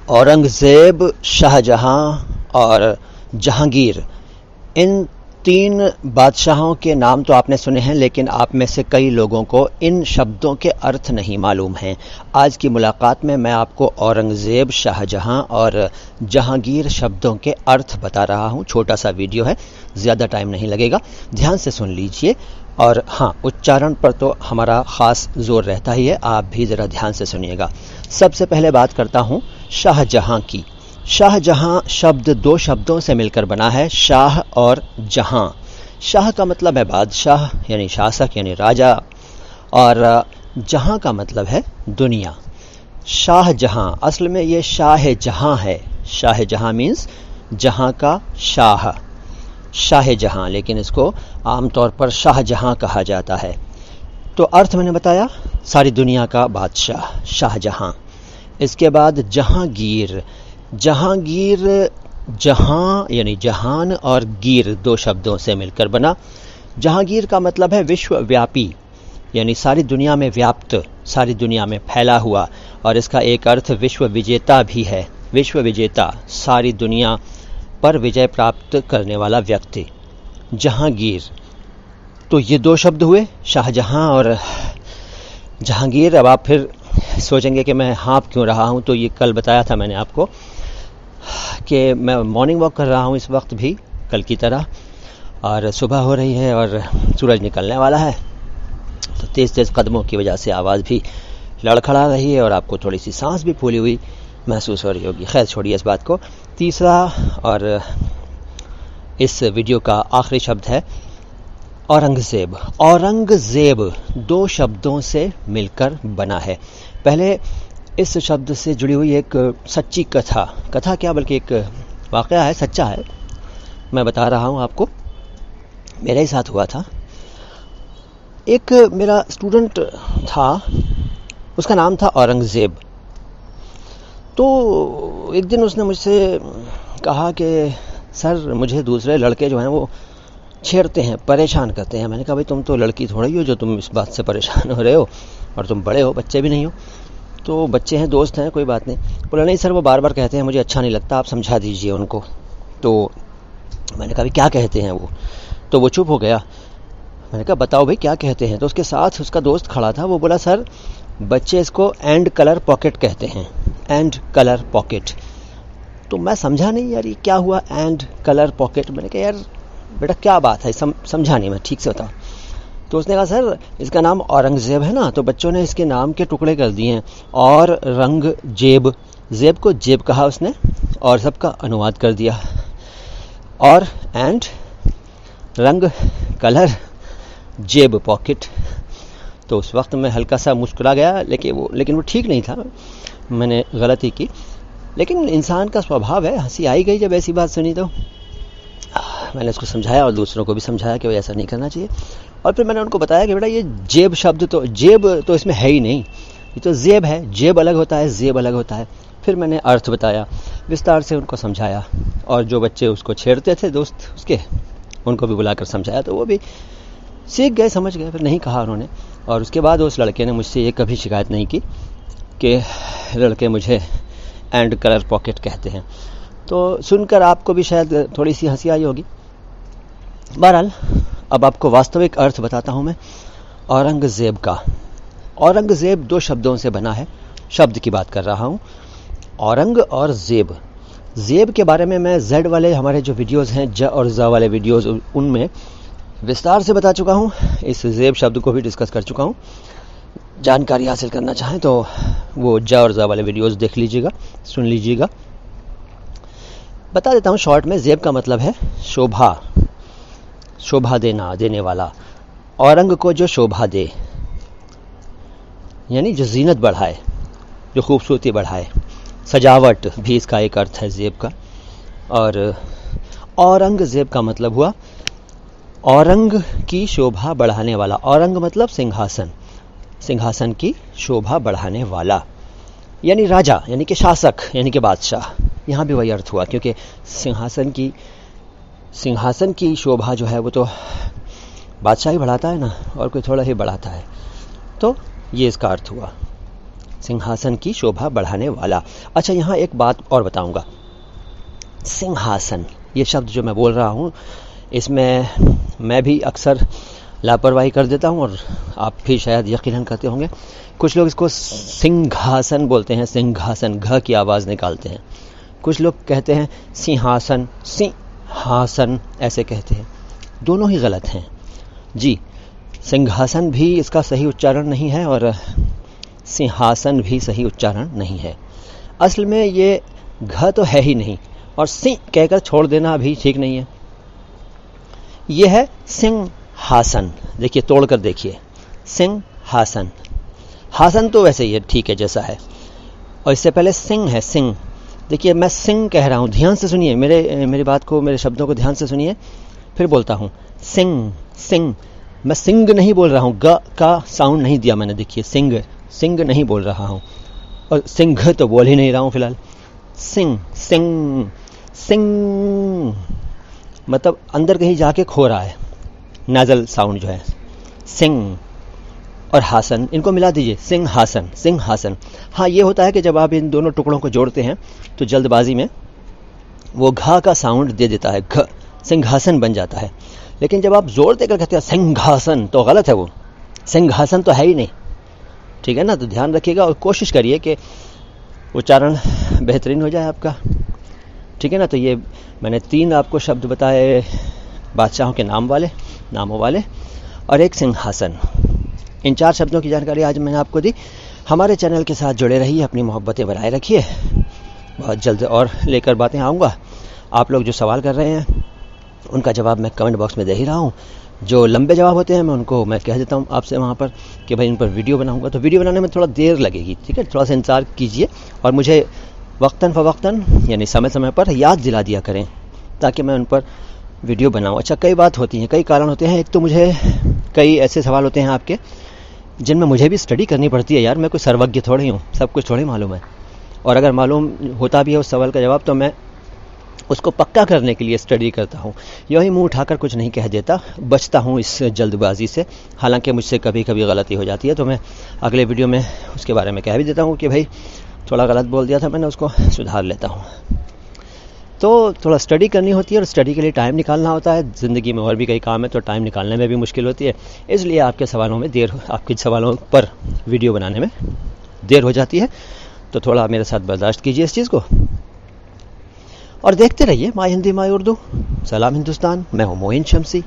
औरंगज़ेब, शाहजहां और जहांगीर, इन तीन बादशाहों के नाम तो आपने सुने हैं, लेकिन आप में से कई लोगों को इन शब्दों के अर्थ नहीं मालूम हैं। आज की मुलाकात में मैं आपको औरंगज़ेब, शाहजहां और जहांगीर शब्दों के अर्थ बता रहा हूं। छोटा सा वीडियो है, ज़्यादा टाइम नहीं लगेगा, ध्यान से सुन लीजिए। और हाँ, उच्चारण पर तो हमारा ख़ास जोर रहता ही है, आप भी ज़रा ध्यान से सुनिएगा। सबसे पहले बात करता हूँ शाहजहां की। शाहजहां शब्द दो शब्दों से मिलकर बना है, शाह और जहां। शाह का मतलब है बादशाह यानी शासक यानी राजा, और जहां का मतलब है दुनिया। शाहजहां असल में ये शाह जहां है। शाह जहां मीन्स जहां का शाह, शाह जहां, लेकिन इसको आमतौर पर शाहजहां कहा जाता है। तो अर्थ मैंने बताया, सारी दुनिया का बादशाह शाहजहां। इसके बाद जहांगीर। जहांगीर जहां यानी जहान और गीर दो शब्दों से मिलकर बना। जहांगीर का मतलब है विश्वव्यापी यानी सारी दुनिया में व्याप्त, सारी दुनिया में फैला हुआ, और इसका एक अर्थ विश्व विजेता भी है। विश्व विजेता, सारी दुनिया पर विजय प्राप्त करने वाला व्यक्ति, जहांगीर। तो ये दो शब्द हुए, शाहजहां और जहांगीर। अब आप फिर सोचेंगे कि मैं हाँप क्यों रहा हूँ, तो ये कल बताया था मैंने आपको कि मैं मॉर्निंग वॉक कर रहा हूँ इस वक्त भी, कल की तरह, और सुबह हो रही है और सूरज निकलने वाला है, तो तेज़ तेज़ कदमों की वजह से आवाज़ भी लड़खड़ा रही है और आपको थोड़ी सी सांस भी फूली हुई महसूस हो रही होगी। खैर छोड़िए इस बात को। तीसरा और इस वीडियो का आखिरी शब्द है औरंगज़ेब। औरंगज़ेब दो शब्दों से मिलकर बना है। पहले इस शब्द से जुड़ी हुई एक सच्ची कथा क्या बल्कि एक वाक़या है, सच्चा है, मैं बता रहा हूँ आपको, मेरे ही साथ हुआ था। एक मेरा स्टूडेंट था, उसका नाम था औरंगज़ेब। तो एक दिन उसने मुझसे कहा कि सर मुझे दूसरे लड़के जो हैं वो छेड़ते हैं, परेशान करते हैं। मैंने कहा भाई तुम तो लड़की थोड़ी हो जो तुम इस बात से परेशान हो रहे हो, और तुम बड़े हो, बच्चे भी नहीं हो। तो बच्चे हैं, दोस्त हैं, कोई बात नहीं। बोला नहीं सर वो बार बार कहते हैं, मुझे अच्छा नहीं लगता, आप समझा दीजिए उनको। तो मैंने कहा भाई क्या कहते हैं वो? तो वो चुप हो गया। मैंने कहा बताओ भाई क्या कहते हैं? तो उसके साथ उसका दोस्त खड़ा था, वो बोला सर बच्चे इसको एंड कलर पॉकेट कहते हैं, एंड कलर पॉकेट। तो मैं समझा नहीं यार ये क्या हुआ एंड कलर पॉकेट। मैंने कहा यार बेटा क्या बात है, समझा नहीं मैं, ठीक से बताओ। तो उसने कहा सर इसका नाम औरंगज़ेब है ना, तो बच्चों ने इसके नाम के टुकड़े कर दिए हैं, और रंग जेब, जेब को जेब कहा उसने और सबका अनुवाद कर दिया, और एंड रंग कलर जेब पॉकेट। तो उस वक्त मैं हल्का सा मुस्कुरा गया, लेकिन वो ठीक नहीं था, मैंने गलती की। लेकिन इंसान का स्वभाव है, हंसी आई गई जब ऐसी बात सुनी। तो मैंने उसको समझाया और दूसरों को भी समझाया कि ऐसा नहीं करना चाहिए। और फिर मैंने उनको बताया कि बेटा ये जेब शब्द तो, जेब तो इसमें है ही नहीं, ये तो जेब है, जेब अलग होता है, जेब अलग होता है। फिर मैंने अर्थ बताया, विस्तार से उनको समझाया, और जो बच्चे उसको छेड़ते थे दोस्त उसके, उनको भी बुलाकर समझाया, तो वो भी सीख गए, समझ गए, फिर नहीं कहा उन्होंने। और उसके बाद उस लड़के ने मुझसे ये कभी शिकायत नहीं की कि लड़के मुझे एंड कलर पॉकेट कहते हैं। तो सुनकर आपको भी शायद थोड़ी सी हंसी आई होगी। बहरहाल अब आपको वास्तविक अर्थ बताता हूँ मैं औरंगज़ेब का। औरंगज़ेब दो शब्दों से बना है, शब्द की बात कर रहा हूँ, औरंग और ज़ेब। ज़ेब के बारे में मैं जेड वाले हमारे जो वीडियोज़ हैं, ज और ज़ वाले वीडियोज़, उनमें विस्तार से बता चुका हूँ। इस ज़ेब शब्द को भी डिस्कस कर चुका हूँ। जानकारी हासिल करना चाहें तो वो ज और ज़ वाले वीडियोज़ देख लीजिएगा, सुन लीजिएगा। बता देता हूँ शॉर्ट में। ज़ेब का मतलब है शोभा, शोभा देने वाला। औरंग को जो शोभा दे, यानी जो जीनत बढ़ाए, जो खूबसूरती बढ़ाए, सजावट भी इसका एक अर्थ है ज़ेब का। और औरंगज़ेब का मतलब हुआ औरंग की शोभा बढ़ाने वाला। औरंग मतलब सिंहासन, सिंहासन की शोभा बढ़ाने वाला, यानी राजा, यानी कि शासक, यानी कि बादशाह। यहाँ भी वही अर्थ हुआ, क्योंकि सिंहासन की शोभा जो है वो तो बादशाह ही बढ़ाता है ना, और कोई थोड़ा ही बढ़ाता है। तो ये इसका अर्थ हुआ। सिंहासन की शोभा बढ़ाने वाला। अच्छा, यहाँ एक बात और बताऊंगा। सिंहासन ये शब्द जो मैं बोल रहा हूँ, इसमें मैं भी अक्सर लापरवाही कर देता हूँ और आप भी शायद यकीनन करते होंगे। कुछ लोग इसको सिंहासन बोलते हैं, सिंहासन घ की आवाज़ निकालते हैं। कुछ लोग कहते हैं सिंहासन, सिंहासन ऐसे कहते हैं। दोनों ही गलत हैं जी। सिंहासन भी इसका सही उच्चारण नहीं है और सिंहासन भी सही उच्चारण नहीं है। असल में ये घ तो है ही नहीं और सिंह कहकर छोड़ देना भी ठीक नहीं है। ये है सिंहासन। देखिए, तोड़ कर देखिए, सिंहासन। हासन तो वैसे ही है, ठीक है, जैसा है। और इससे पहले सिंह है, सिंह। देखिए, मैं सिंह कह रहा हूँ, ध्यान से सुनिए मेरी बात को, मेरे शब्दों को ध्यान से सुनिए। फिर बोलता हूँ सिंह, सिंह। मैं सिंह नहीं बोल रहा हूँ, ग का साउंड नहीं दिया मैंने। देखिए, सिंह, सिंह नहीं बोल रहा हूँ और सिंह तो बोल ही नहीं रहा हूँ फिलहाल। सिंह, सिंह, सिंह मतलब अंदर कहीं जाके खो रहा है, नाजल साउंड जो है। सिंह और हासन, इनको मिला दीजिए, सिंहासन, सिंहासन। हाँ, ये होता है कि जब आप इन दोनों टुकड़ों को जोड़ते हैं तो जल्दबाजी में वो घा का साउंड दे देता है, घ, सिंहासन बन जाता है। लेकिन जब आप जोर देकर कहते हैं सिंहासन, तो गलत है, वो सिंहासन तो है ही नहीं। ठीक है ना? तो ध्यान रखिएगा और कोशिश करिए कि उच्चारण बेहतरीन हो जाए आपका। ठीक है ना? तो ये मैंने 3 आपको शब्द बताए, बादशाहों के नामों वाले और एक सिंहासन। इन 4 शब्दों की जानकारी आज मैंने आपको दी। हमारे चैनल के साथ जुड़े रहिए, अपनी मोहब्बतें बनाए रखिए। बहुत जल्द और लेकर बातें आऊँगा। आप लोग जो सवाल कर रहे हैं उनका जवाब मैं कमेंट बॉक्स में दे ही रहा हूँ। जो लंबे जवाब होते हैं मैं कह देता हूँ आपसे वहाँ पर कि भाई इन पर वीडियो बनाऊँगा, तो वीडियो बनाने में थोड़ा देर लगेगी। ठीक है, थोड़ा सा इंतज़ार कीजिए और मुझे वक्तन फ़वक्तन यानी समय समय पर याद दिला दिया करें ताकि मैं उन पर वीडियो बनाऊँ। अच्छा, कई बात होती हैं, कई कारण होते हैं। एक तो मुझे कई ऐसे सवाल होते हैं आपके जिनमें मुझे भी स्टडी करनी पड़ती है। यार, मैं कोई सर्वज्ञ थोड़ी हूँ, सब कुछ थोड़ी मालूम है। और अगर मालूम होता भी है उस सवाल का जवाब, तो मैं उसको पक्का करने के लिए स्टडी करता हूँ। यूँ ही मुँह उठाकर कुछ नहीं कह देता, बचता हूँ इस जल्दबाजी से। हालांकि मुझसे कभी कभी गलती हो जाती है तो मैं अगले वीडियो में उसके बारे में कह भी देता हूँ कि भाई थोड़ा गलत बोल दिया था, मैंने उसको सुधार लेता हूँ। तो थोड़ा स्टडी करनी होती है और स्टडी के लिए टाइम निकालना होता है। ज़िंदगी में और भी कई काम है तो टाइम निकालने में भी मुश्किल होती है। इसलिए आपके सवालों पर वीडियो बनाने में देर हो जाती है। तो थोड़ा मेरे साथ बर्दाश्त कीजिए इस चीज़ को और देखते रहिए माय हिंदी माय उर्दू। सलाम हिंदुस्तान। मैं हूँ मोइन शम्सी।